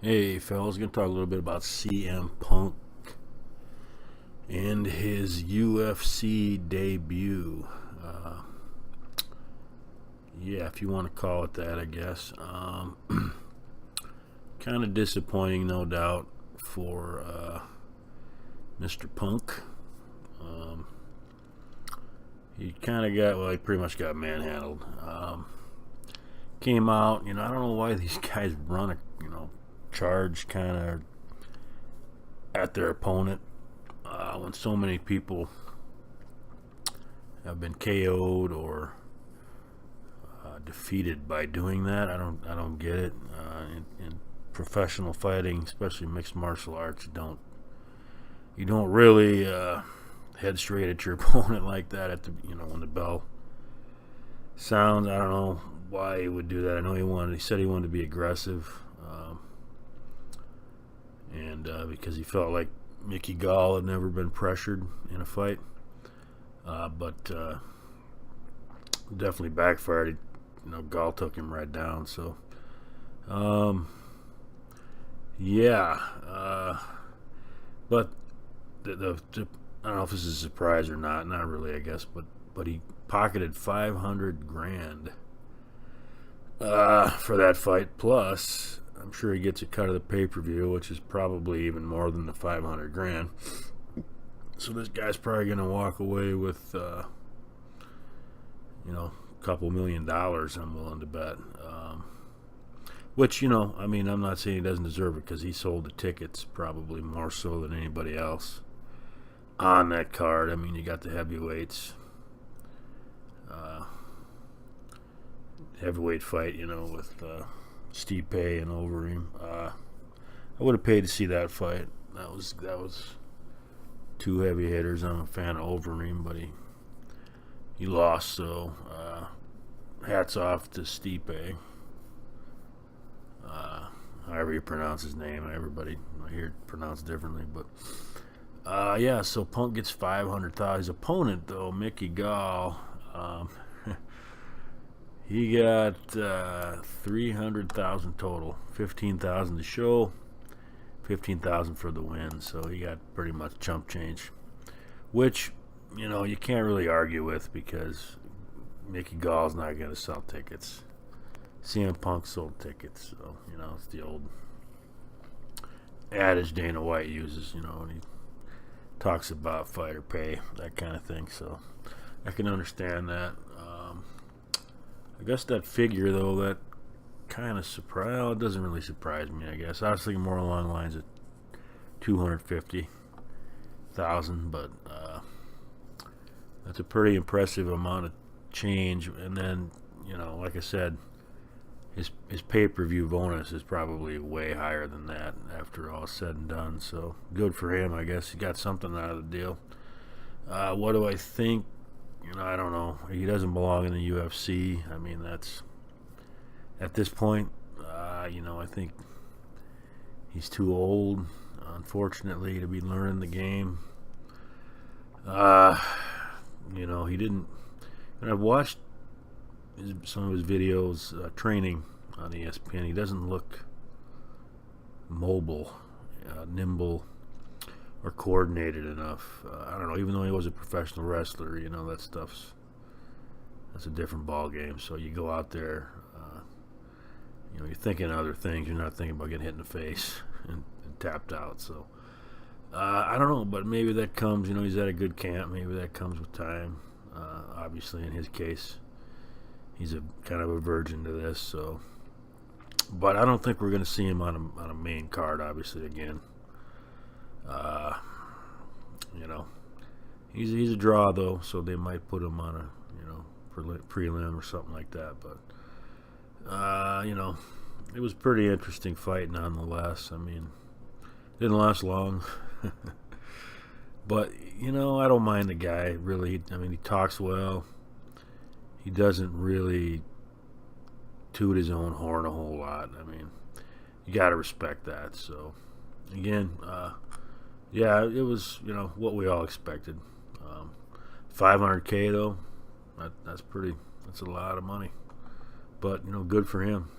Hey, fellas, gonna talk a little bit about CM Punk and his UFC debut. Yeah, if you want to call it that, I guess. Kind of disappointing, no doubt, for Mr. Punk. He kind of got, well, he pretty much got manhandled. Came out, I don't know why these guys run a, charge kind of at their opponent when so many people have been KO'd or defeated by doing that. I don't get it. In professional fighting, especially mixed martial arts, you don't really head straight at your opponent like that at the when the bell sounds. I don't know why he would do that. I know he said he wanted to be aggressive. And because he felt like Mickey Gall had never been pressured in a fight, but definitely backfired. Gall took him right down. So, yeah, but the I don't know if this is a surprise or not. Not really, I guess. But he pocketed $500,000 for that fight. Plus, I'm sure he gets a cut of the pay-per-view, which is probably even more than the $500,000. So this guy's probably going to walk away with, a couple $1 million. I'm willing to bet. Which, I'm not saying he doesn't deserve it because he sold the tickets probably more so than anybody else on that card. I mean, you got the heavyweights. Heavyweight fight, with Stipe and Overeem. I would have paid to see that fight. That was two heavy hitters. I'm a fan of Overeem, but he lost. So hats off to Stipe. However you pronounce his name, everybody I hear it pronounced differently. But yeah, so Punk gets $500,000. His opponent, though, Mickey Gall. He got $300,000 total, $15,000 to show, $15,000 for the win. So he got pretty much chump change, which you can't really argue with because Mickey Gall's not going to sell tickets. CM Punk sold tickets, so it's the old adage Dana White uses, when he talks about fighter pay, that kind of thing. So I can understand that. I guess that figure, though, that kind of it doesn't really surprise me, I guess. I was thinking more along the lines of $250,000, but that's a pretty impressive amount of change. And then, like I said, his pay-per-view bonus is probably way higher than that after all said and done. So good for him, I guess. He got something out of the deal. What do I think? I don't know. He doesn't belong in the UFC. I mean, that's at this point. I think he's too old, unfortunately, to be learning the game. He didn't. And I've watched some of his videos training on ESPN. He doesn't look mobile, nimble, or coordinated enough. I don't know. Even though he was a professional wrestler, that's a different ball game. So you go out there, you're thinking other things. You're not thinking about getting hit in the face and tapped out. So I don't know, but maybe that comes. He's at a good camp. Maybe that comes with time. Obviously, in his case, he's a kind of a virgin to this. So, but I don't think we're going to see him on a main card. Obviously, again. He's a draw, though, so they might put him on a prelim or something like that. But it was pretty interesting fight nonetheless. I mean, didn't last long, but I don't mind the guy really. I mean, he talks well. He doesn't really toot his own horn a whole lot. I mean, you got to respect that. So again. Yeah, it was, what we all expected. $500K though, that's a lot of money. But, good for him.